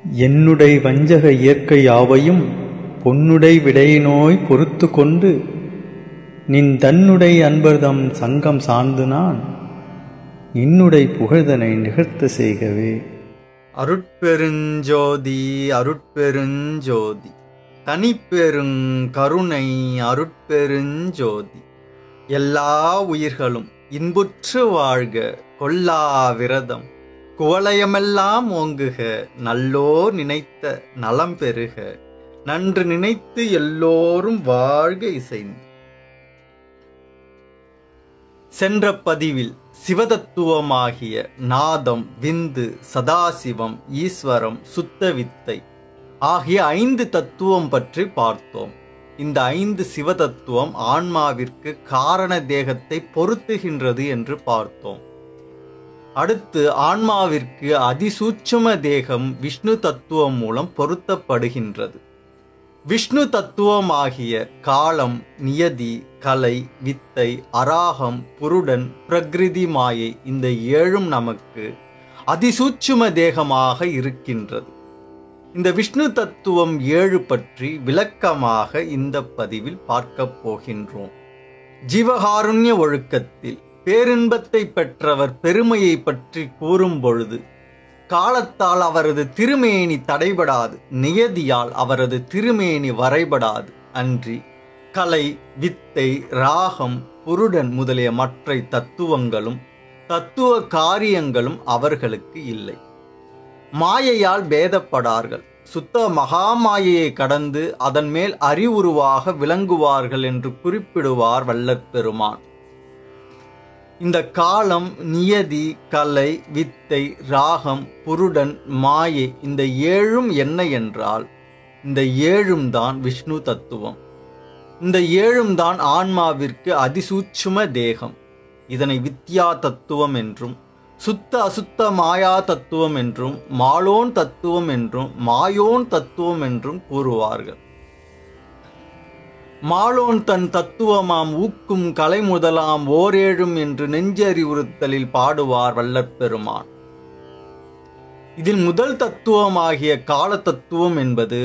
என்னுடை வஞ்சக இயற்கை யாவையும் பொன்னுடை விடையினோய் பொறுத்து கொண்டு நின் தன்னுடை அன்பர்தம் சங்கம் சார்ந்து நான் இன்னுடை புகழ்தனை நிகழ்த்த செய்கவே. அருட்பெருஞ்சோதி அருட்பெருஞ்சோதி தனிப்பெருங் கருணை அருட்பெருஞ்சோதி. எல்லா உயிர்களும் இன்புற்று வாழ்க, கொல்லா விரதம் குவலயமெல்லாம் ஓங்குக, நல்லோர் நினைத்த நலம் பெறுக, நன்று நினைத்து எல்லோரும் வாழ்க இசைந்து. சென்ற பதிவில் சிவதத்துவமாகிய நாதம், விந்து, சதாசிவம், ஈஸ்வரம், சுத்தவித்தை ஆகிய 5 தத்துவம் பற்றி பார்த்தோம். இந்த 5 சிவதத்துவம் ஆன்மாவிற்கு காரண தேகத்தை பொருத்துகின்றது என்று பார்த்தோம். அடுத்து ஆன்மாவிற்கு அதிசூட்சும தேகம் விஷ்ணு தத்துவம் மூலம் பொருத்தப்படுகின்றது. விஷ்ணு தத்துவமாகிய காலம், நியதி, கலை, வித்தை, அராகம், புருடன், பிரகிருதி, மாயை இந்த 7ம் நமக்கு அதிசூட்சும தேகமாக இருக்கின்றது. இந்த விஷ்ணு தத்துவம் 7 பற்றி விளக்கமாக இந்த பதிவில் பார்க்க போகின்றோம். ஜீவகாருண்ய ஒழுக்கத்தில் பேரின்பத்தை பெற்றவர் பெருமையை பற்றி கூறும் பொழுது, காலத்தால் அவரது திருமேனி தடைபடாது, நியதியால் அவரது திருமேனி வரைபடாது, அன்றி கலை, வித்தை, ராகம், புருடன் முதலிய மற்ற தத்துவங்களும் தத்துவ காரியங்களும் அவர்களுக்கு இல்லை. மாயையால் பேதப்படார்கள், சுத்த மகாமாயையை கடந்து அதன் மேல் அறிவுருவாக விளங்குவார்கள் என்று குறிப்பிடுவார் வல்லற்பெருமான். இந்த காலம், நியதி, கலை, வித்தை, ராகம், புருடன், மாயை இந்த 7ம் என்ன என்றால், இந்த 7ம் தான் விஷ்ணு தத்துவம். இந்த 7ம் தான் ஆன்மாவிற்கு அதிசூட்சும தேகம். இதனை வித்யா தத்துவம் என்றும், சுத்த அசுத்த மாயா தத்துவம் என்றும், மாலோன் தத்துவம் என்றும், மாயோன் தத்துவம் என்றும் கூறுவார்கள். மாலோன் தன் தத்துவமாம் ஊக்கும் கலை முதலாம் ஓரேழும் என்று நெஞ்சறிவுறுத்தலில் பாடுவார் வல்லற்பெருமான். இதில் முதல் தத்துவமாகிய கால தத்துவம் என்பது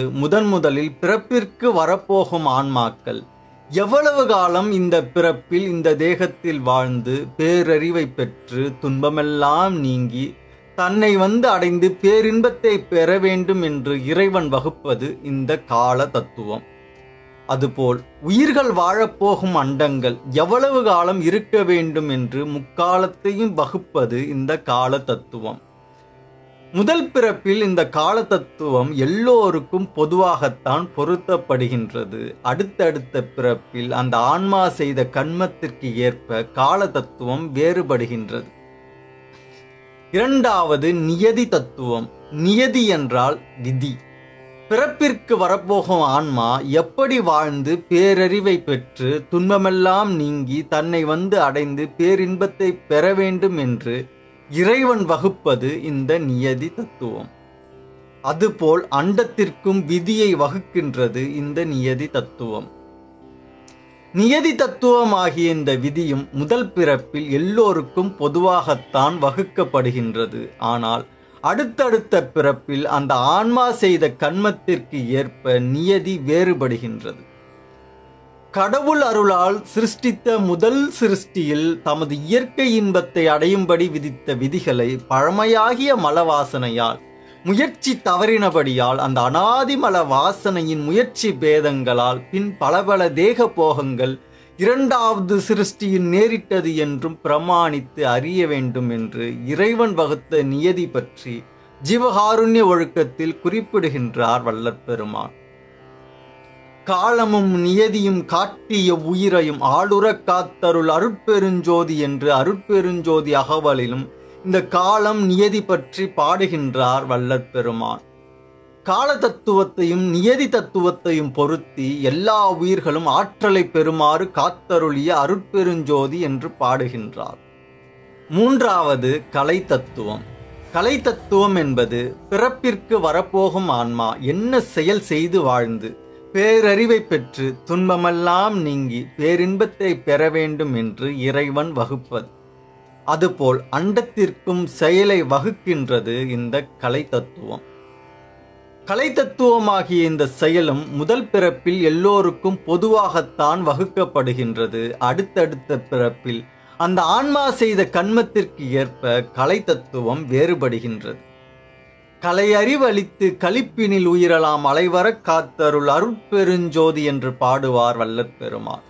முதலில் பிறப்பிற்கு வரப்போகும் ஆன்மாக்கள் எவ்வளவு காலம் இந்த பிறப்பில் இந்த தேகத்தில் வாழ்ந்து பேரறிவை பெற்று துன்பமெல்லாம் நீங்கி தன்னை அடைந்து பேரின்பத்தை பெற வேண்டும் என்று இறைவன் வகுப்பது இந்த கால தத்துவம். அதுபோல் உயிர்கள் வாழப்போகும் அண்டங்கள் எவ்வளவு காலம் இருக்க வேண்டும் என்று முக்காலத்தையும் வகுப்பது இந்த கால தத்துவம். முதல் பிறப்பில் இந்த கால தத்துவம் எல்லோருக்கும் பொதுவாகத்தான் பொருத்தப்படுகின்றது. அடுத்தடுத்த பிறப்பில் அந்த ஆன்மா செய்த கர்மத்திற்கு ஏற்ப கால தத்துவம் வேறுபடுகின்றது. இரண்டாவது நியதி தத்துவம். நியதி என்றால் விதி. பிறப்பிற்கு வரப்போகும் ஆன்மா எப்படி வாழ்ந்து பேரறிவை பெற்று துன்பமெல்லாம் நீங்கி தன்னை அடைந்து பேரின்பத்தை பெற வேண்டும் என்று இறைவன் வகுப்பது இந்த நியதி தத்துவம். அதுபோல் அண்டத்திற்கும் விதியை வகுக்கின்றது இந்த நியதி தத்துவம். நியதி தத்துவமாகிய இந்த விதியும் முதல் பிறப்பில் எல்லோருக்கும் பொதுவாகத்தான் வகுக்கப்படுகின்றது. ஆனால் அடுத்தடுத்த பிறப்பில் அந்த ஆன்மா செய்த கர்மத்திற்கு ஏற்ப நியதி வேறுபடுகின்றது. கடவுள் அருளால் சிருஷ்டித்த முதல் சிருஷ்டியில் தமது இயற்கை இன்பத்தை அடையும்படி விதித்த விதிகளை பழமையாகிய மலவாசனையால் முயற்சி தவறினபடியால் அந்த அனாதி மல வாசனையின் முயற்சி பேதங்களால் பின் பல தேக போகங்கள் 2வது சிருஷ்டியில் நேரிட்டது என்றும் பிரமாணித்து அறிய வேண்டும் என்று இறைவன் வகுத்த நியதி பற்றி ஜீவகாருண்ய ஒழுக்கத்தில் குறிப்பிடுகின்றார் வல்லற்பெருமான். காலமும் நியதியும் காட்டிய உயிரையும் ஆளுற காத்தருள் அருட்பெருஞ்சோதி என்று அருட்பெருஞ்சோதி அகவலிலும் இந்த காலம் நியதி பற்றி பாடுகின்றார் வல்லற்பெருமான். கால தத்துவத்தையும் நியதி தத்துவத்தையும் பொருத்தி எல்லா உயிர்களும் ஆற்றலை பெறுமாறு காத்தருளிய அருட்பெருஞ்சோதி என்று பாடுகின்றார். மூன்றாவது கலை தத்துவம். கலை தத்துவம் என்பது பிறப்பிற்கு வரப்போகும் ஆன்மா என்ன செயல் செய்து வாழ்ந்து பேரறிவை பெற்று துன்பமெல்லாம் நீங்கி பேரின்பத்தை பெற வேண்டும் என்று இறைவன் வகுப்பது. அதுபோல் அண்டத்திற்கும் செயலை வகுக்கின்றது இந்த கலை தத்துவம். கலை தத்துவமாகிய இந்த செயலும் முதல் பிறப்பில் எல்லோருக்கும் பொதுவாகத்தான் வகுக்கப்படுகின்றது. அடுத்தடுத்த பிறப்பில் அந்த ஆன்மா செய்த கன்மத்திற்கு ஏற்ப கலை தத்துவம் வேறுபடுகின்றது. கலையறிவளித்து களிப்பினில் உயிரலாம் அலைவரக் காத்தருள் அருட்பெருஞ்சோதி என்று பாடுவார் வள்ளற் பெருமான்.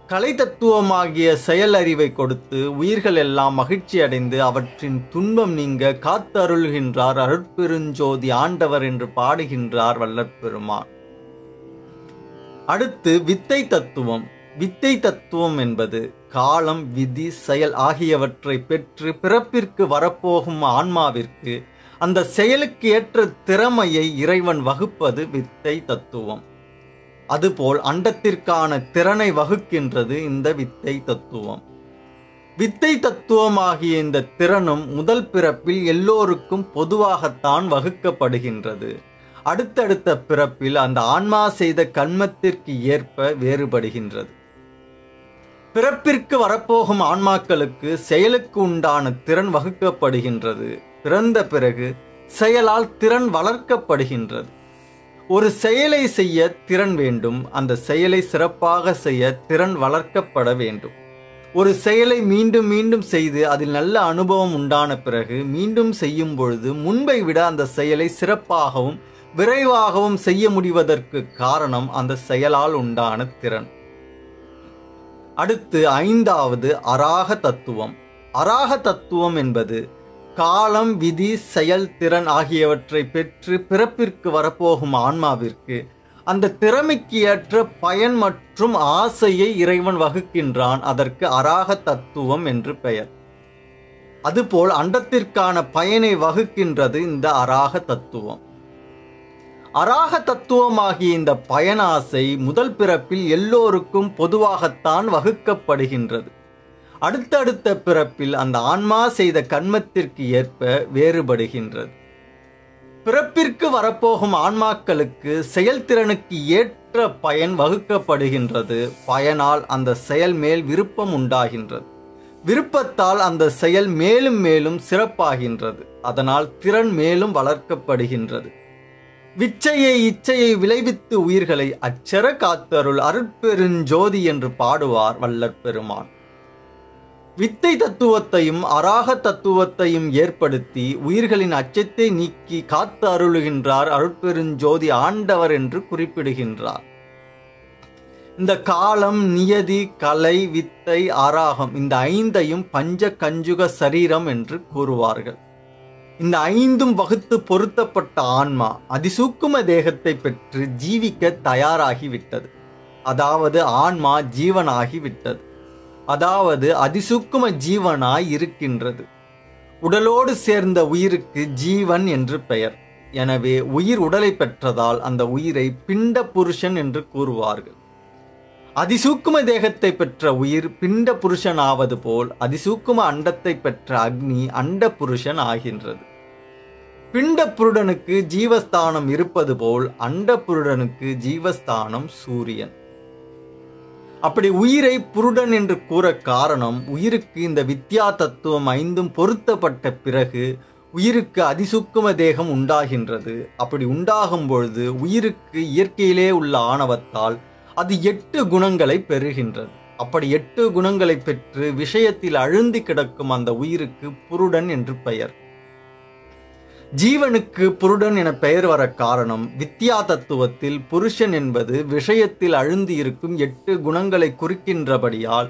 கலை தத்துவமாகிய செயல் அறிவை கொடுத்து உயிர்கள் எல்லாம் மகிழ்ச்சி அடைந்து அவற்றின் துன்பம் நீங்க காத்தருள்கின்றார் அருட்பெருஞ்சோதி ஆண்டவர் என்று பாடுகின்றார் வள்ளற் பெருமான். அடுத்து வித்தை தத்துவம். வித்தை தத்துவம் என்பது காலம், விதி, செயல் ஆகியவற்றை பெற்று பிறப்பிற்கு வரப்போகும் ஆன்மாவிற்கு அந்த செயலுக்கு ஏற்ற திறமையை இறைவன் வகுப்பது வித்தை தத்துவம். அதுபோல் அண்டத்திற்கான திறனை வகுக்கின்றது இந்த வித்தை தத்துவம். வித்தை தத்துவமாகிய இந்த திறனும் முதல் பிறப்பில் எல்லோருக்கும் பொதுவாகத்தான் வகுக்கப்படுகின்றது. அடுத்தடுத்த பிறப்பில் அந்த ஆன்மா செய்த கன்மத்திற்கு ஏற்ப வேறுபடுகின்றது. பிறப்பிற்கு வரப்போகும் ஆன்மாக்களுக்கு செயலுக்கு உண்டான திறன் வகுக்கப்படுகின்றது. பிறந்த பிறகு செயலால் திறன் வளர்க்கப்படுகின்றது. ஒரு செயலை செய்ய திறன் வேண்டும். அந்த செயலை சிறப்பாக செய்ய திறன் வளர்க்கப்பட வேண்டும். ஒரு செயலை மீண்டும் மீண்டும் செய்து அதில் நல்ல அனுபவம் உண்டான பிறகு மீண்டும் செய்யும் பொழுது முன்பை விட அந்த செயலை சிறப்பாகவும் விரைவாகவும் செய்ய முடிவதற்கு காரணம் அந்த செயலால் உண்டான திறன். அடுத்து ஐந்தாவது அராக தத்துவம். அராக தத்துவம் என்பது காலம், விதி, செயல், திறன் ஆகியவற்றை பெற்று பிறப்பிற்கு வரப்போகும் ஆன்மாவிற்கு அந்த திறமைக்கு ஏற்ற பயன் மற்றும் ஆசையை இறைவன் வகுக்கின்றான். அதற்கு அராக தத்துவம் என்று பெயர். அதுபோல் அண்டத்திற்கான பயனை வகுக்கின்றது இந்த அராக தத்துவம். அராக தத்துவமாகிய இந்த பயனாசை முதல் பிறப்பில் எல்லோருக்கும் பொதுவாகத்தான் வகுக்கப்படுகின்றது. அடுத்தடுத்த பிறப்பில் அந்த ஆன்மா செய்த கன்மத்திற்கு ஏற்ப வேறுபடுகின்றது. பிறப்பிற்கு வரப்போகும் ஆன்மாக்களுக்கு செயல்திறனுக்கு ஏற்ற பயன் வகுக்கப்படுகின்றது. பயனால் அந்த செயல் மேல் விருப்பம் உண்டாகின்றது. விருப்பத்தால் அந்த செயல் மேலும் மேலும் சிறப்பாகின்றது. அதனால் திறன் மேலும் வளர்க்கப்படுகின்றது. விச்சையை இச்சையை விளைவித்து உயிர்களை அச்சர காத்தருள் அருட்பெருஞ்சோதி என்று பாடுவார் வள்ளற் பெருமான். வித்தை தத்துவத்தையும் அராக தத்துவத்தையும் ஏற்படுத்தி உயிர்களின் அச்சத்தை நீக்கி காத்து அருளுகின்றார் அருட்பெருஞ்சோதி ஆண்டவர் என்று குறிப்பிடுகின்றார். இந்த காலம், நியதி, கலை, வித்தை, அராகம் இந்த ஐந்தையும் பஞ்ச கஞ்சுக சரீரம் என்று கூறுவார்கள். இந்த ஐந்தும் வகுத்து பொருத்தப்பட்ட ஆன்மா அதிசூக்கும தேகத்தை பெற்று ஜீவிக்க தயாராகிவிட்டது. அதாவது ஆன்மா ஜீவனாகிவிட்டது. அதாவது அதிசூக்கும ஜீவனாய் இருக்கின்றது. உடலோடு சேர்ந்த உயிருக்கு ஜீவன் என்று பெயர். எனவே உயிர் உடலை பெற்றதால் அந்த உயிரை பிண்ட புருஷன் என்று கூறுவார்கள். அதிசூக்கும தேகத்தை பெற்ற உயிர் பிண்ட புருஷன் ஆவது போல் அதிசூக்கும அண்டத்தை பெற்ற அக்னி அண்ட புருஷன் ஆகின்றது. பிண்ட புருடனுக்கு ஜீவஸ்தானம் இருப்பது போல் அண்ட புருடனுக்கு ஜீவஸ்தானம் சூரியன். அப்படி உயிரை புருடன் என்று கூற காரணம், உயிருக்கு இந்த வித்யா தத்துவம் ஐந்தும் பொருத்தப்பட்ட பிறகு உயிருக்கு அதிசூக்கும தேகம் உண்டாகின்றது. அப்படி உண்டாகும் பொழுது உயிருக்கு இயற்கையிலே உள்ள ஆணவத்தால் அது 8 குணங்களை பெறுகின்றது. அப்படி 8 குணங்களை பெற்று விஷயத்தில் அழுந்தி கிடக்கும் அந்த உயிருக்கு புருடன் என்று பெயர். ஜீவனுக்கு புருடன் என பெயர் வர காரணம், வித்யா தத்துவத்தில் புருஷன் என்பது விஷயத்தில் அழுந்தி இருக்கும் 8 குணங்களை குறிக்கின்றபடியால்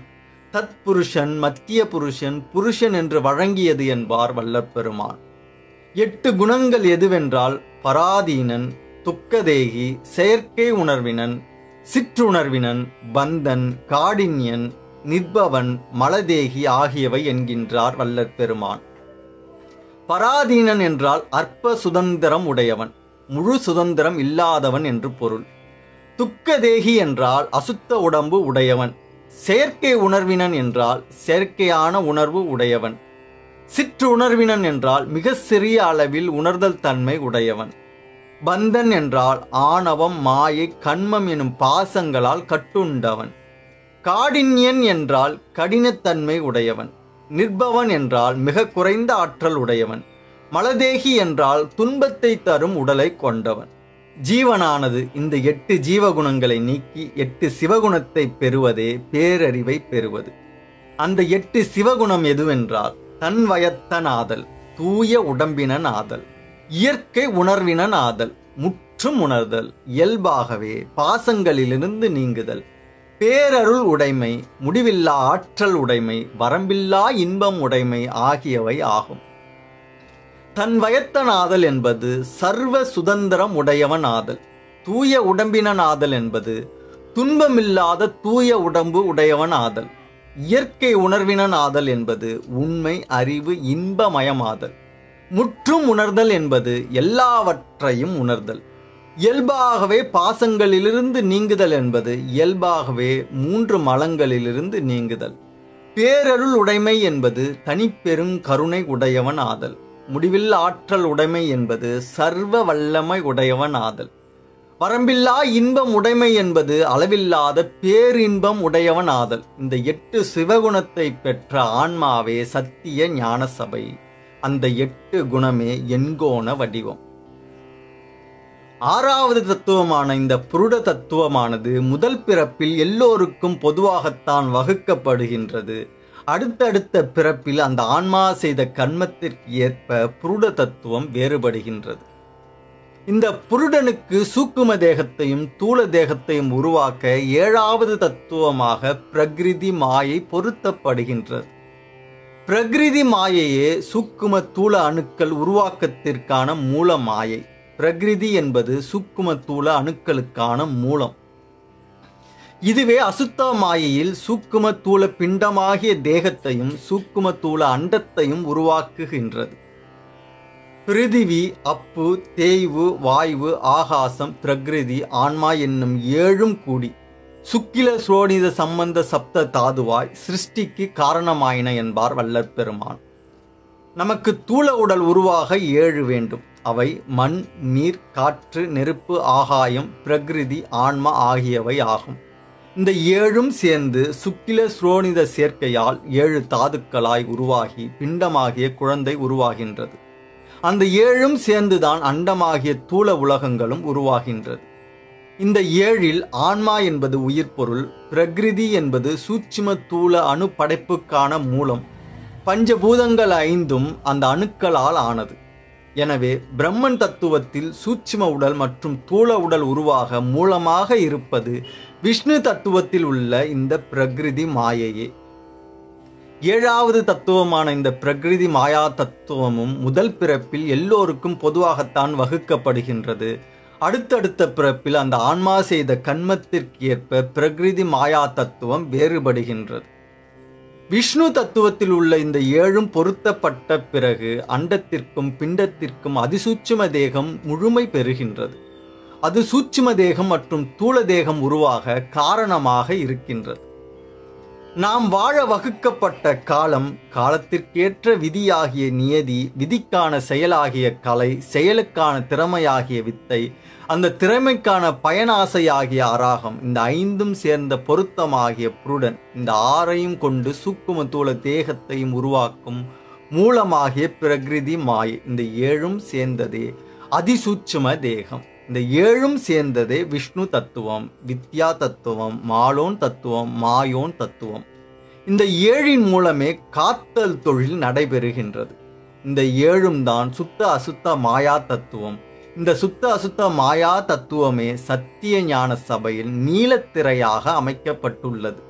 தத் புருஷன், மத்திய புருஷன், புருஷன் என்று வழங்கியது என்பார் வள்ளற் பெருமான். 8 குணங்கள் எதுவென்றால் பராதீனன், துக்கதேகி, செயற்கை உணர்வினன், சிற்றுணர்வினன், பந்தன், காடின்யன், நிர்பவன், மலதேகி ஆகியவை என்கின்றார் வள்ளற் பெருமான். பராதீனன் என்றால் அற்ப சுதந்திரம் உடையவன், முழு சுதந்திரம் இல்லாதவன் என்று பொருள். துக்கதேகி என்றால் அசுத்த உடம்பு உடையவன். செயற்கை உணர்வினன் என்றால் செயற்கையான உணர்வு உடையவன். சிற்றுணர்வினன் என்றால் மிக சிறிய அளவில் உணர்தல் தன்மை உடையவன். பந்தன் என்றால் ஆணவம், மாயை, கண்மம் எனும் பாசங்களால் கட்டுண்டவன். காடின்யன் என்றால் கடினத்தன்மை உடையவன். நிர்பவன் என்றால் மிக குறைந்த ஆற்றல் உடையவன். மலதேகி என்றால் துன்பத்தை தரும் உடலை கொண்டவன். ஜீவனானது இந்த 8 ஜீவகுணங்களை நீக்கி 8 சிவகுணத்தை பெறுவதே பேரறிவை பெறுவது. அந்த 8 சிவகுணம் எதுவென்றால் தன்வயத்தன் ஆதல், தூய உடம்பினன் ஆதல், இயற்கை உணர்வினன் ஆதல், முற்றும் உணர்தல், இயல்பாகவே பாசங்களிலிருந்து நீங்குதல், பேரருள் உடைமை, முடிவில்லா ஆற்றல் உடைமை, வரம்பில்லா இன்பம் உடைமை ஆகியவை ஆகும். தன் வயத்தன் ஆதல் என்பது சர்வ சுதந்திரம் உடையவன் ஆதல். தூய உடம்பினன் ஆதல் என்பது துன்பமில்லாத தூய உடம்பு உடையவன் ஆதல். இயற்கை உணர்வினன் ஆதல் என்பது உண்மை அறிவு இன்பமயமாதல். முற்றும் உணர்தல் என்பது எல்லாவற்றையும் உணர்தல். இயல்பாகவே பாசங்களிலிருந்து நீங்குதல் என்பது இயல்பாகவே 3 மலங்களிலிருந்து நீங்குதல். பேரருள் உடைமை என்பது தனிப்பெரும் கருணை உடையவன் ஆதல். முடிவில் ஆற்றல் உடைமை என்பது சர்வ வல்லமை உடையவன் ஆதல். வரம்பில்லா இன்பம் உடைமை என்பது அளவில்லாத பேரின்பம் உடையவன் ஆதல். இந்த 8 சிவகுணத்தை பெற்ற ஆன்மாவே சத்திய ஞான சபை. அந்த 8 குணமே எண்கோண வடிவம். 6வது தத்துவமான இந்த புருட தத்துவமானது முதல் பிறப்பில் எல்லோருக்கும் பொதுவாகத்தான் வகுக்கப்படுகின்றது. அடுத்தடுத்த பிறப்பில் அந்த ஆன்மா செய்த கர்மத்திற்கு ஏற்ப புருட தத்துவம் வேறுபடுகின்றது. இந்த புருடனுக்கு சூக்கும தேகத்தையும் தூள தேகத்தையும் உருவாக்க 7வது தத்துவமாக பிரகிருதி மாயை பொருத்தப்படுகின்றது. பிரகிருதி மாயையே சூக்கும தூள அணுக்கள் உருவாக்கத்திற்கான மூல மாயை. பிரகிருதி என்பது சூக்கும தூள அணுக்களுக்கான மூலம். இதுவே அசுத்த மாயையில் சூக்கும தூள பிண்டமாகிய தேகத்தையும் சூக்கும தூள அண்டத்தையும் உருவாக்குகின்றது. பிருதிவி, அப்பு, தேய்வு, வாய்வு, ஆகாசம், பிரகிருதி, ஆன்மா என்னும் 7ம் கூடி சுக்கில சுரோனித சம்பந்த சப்த தாதுவாய் சிருஷ்டிக்கு காரணமாயின என்பார் வள்ளற் பெருமான். நமக்கு தூள உடல் உருவாக 7 வேண்டும். அவை மண், நீர், காற்று, நெருப்பு, ஆகாயம், பிரகிருதி, ஆன்மா ஆகியவை ஆகும். இந்த 7ம் சேர்ந்து சுக்கில சுரோனித சேர்க்கையால் 7 தாதுக்களாய் உருவாகி பிண்டமாகிய குழந்தை உருவாகின்றது. அந்த 7ம் சேர்ந்துதான் அண்டமாகிய தூள உலகங்களும் உருவாகின்றது. இந்த 7ல் ஆன்மா என்பது உயிர் பொருள், பிரகிருதி என்பது சூட்சும தூள அணு படைப்புக்கான மூலம், பஞ்சபூதங்கள் 5ம் அந்த அணுக்களால் ஆனது. எனவே பிரம்மன் தத்துவத்தில் சூட்சும உடல் மற்றும் தூள உடல் உருவாக மூலமாக இருப்பது விஷ்ணு தத்துவத்தில் உள்ள இந்த பிரகிருதி மாயையே. 7வது தத்துவமான இந்த பிரகிருதி மாயா தத்துவமும் முதல் பிறப்பில் எல்லோருக்கும் பொதுவாகத்தான் வகுக்கப்படுகின்றது. அடுத்தடுத்த பிறப்பில் அந்த ஆன்மா செய்த கர்மத்திற்கு ஏற்ப பிரகிருதி மாயா தத்துவம் வேறுபடுகின்றது. விஷ்ணு தத்துவத்தில் உள்ள இந்த 7ம் பொருத்தப்பட்ட பிறகு அண்டத்திற்கும் பிண்டத்திற்கும் அதிசூட்சும தேகம் முழுமை பெறுகின்றது. அது சூட்சும தேகம் மற்றும் தூள தேகம் உருவாக காரணமாக இருக்கின்றது. நாம் வாழ வகுக்கப்பட்ட காலம், காலத்திற்கேற்ற விதியாகிய நியதி, விதிக்கான செயலாகிய கலை, செயலுக்கான திறமையாகிய வித்தை, அந்த திறமைக்கான பயனாசையாகிய அராகம், இந்த 5ம் சேர்ந்த பொருத்தமாகிய புருடன், இந்த 6ஐயும் கொண்டு சூக்கும தூள தேகத்தையும் உருவாக்கும் மூலமாகிய பிரகிருதி மாயை, இந்த 7ம் சேர்ந்ததே அதிசூட்சும தேகம். இந்த 7ம் சேர்ந்ததே விஷ்ணு தத்துவம், வித்யா தத்துவம், மாலோன் தத்துவம், மாயோன் தத்துவம். இந்த 7ன் மூலமே காத்தல் தொழில் நடைபெறுகின்றது. இந்த 7ம் தான் சுத்த அசுத்த மாயா தத்துவம். இந்த சுத்த அசுத்த மாயா தத்துவமே சத்திய ஞான சபையில் நீலத்திரையாக அமைக்கப்பட்டுள்ளது.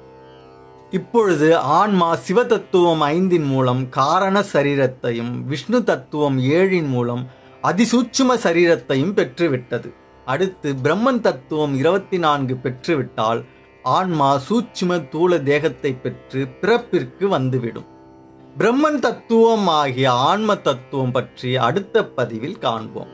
இப்பொழுது ஆன்மா சிவ தத்துவம் 5ன் மூலம் காரண சரீரத்தையும் விஷ்ணு தத்துவம் 7ன் மூலம் அதிசூட்சும சரீரத்தையும் பெற்றுவிட்டது. அடுத்து பிரம்மன் தத்துவம் 24 பெற்றுவிட்டால் ஆன்மா சூட்சும தூள தேகத்தை பெற்று பிறப்பிற்கு வந்துவிடும். பிரம்மன் தத்துவம் ஆகிய ஆன்ம தத்துவம் பற்றி அடுத்த பதிவில் காண்போம்.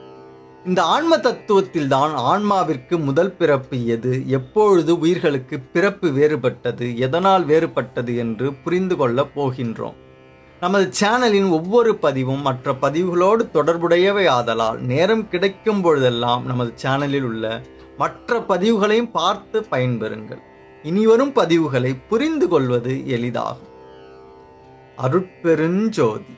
இந்த ஆன்ம தத்துவத்தில் தான் ஆன்மாவிற்கு முதல் பிறப்பு எது, எப்பொழுது உயிர்களுக்கு பிறப்பு வேறுபட்டது, எதனால் வேறுபட்டது என்று புரிந்து கொள்ளப் போகின்றோம். நமது சேனலின் ஒவ்வொரு பதிவும் மற்ற பதிவுகளோடு தொடர்புடையவை ஆதலால் நேரம் கிடைக்கும் பொழுதெல்லாம் நமது சேனலில் உள்ள மற்ற பதிவுகளையும் பார்த்து பயன்பெறுங்கள். இனிவரும் பதிவுகளை புரிந்து கொள்வது எளிதாகும். அருட்பெருஞ்சோதி.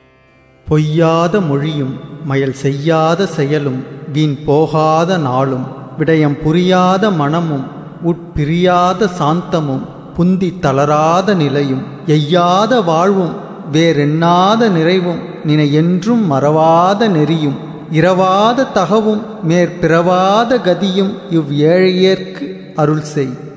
பொய்யாத மொழியும் மயல் செய்யாத செயலும் வீண் போகாத நாளும் விடயம் புரியாத மனமும் உட்பிரியாத சாந்தமும் புந்தி தளராத நிலையும் எய்யாத வாழ்வும் வேறெண்ணாத நிறைவும் நினை என்றும் மறவாத நெறியும் இரவாத தகவும் மேற்பிறவாத கதியும் இவ் ஏழையேற்கு அருள் செய்.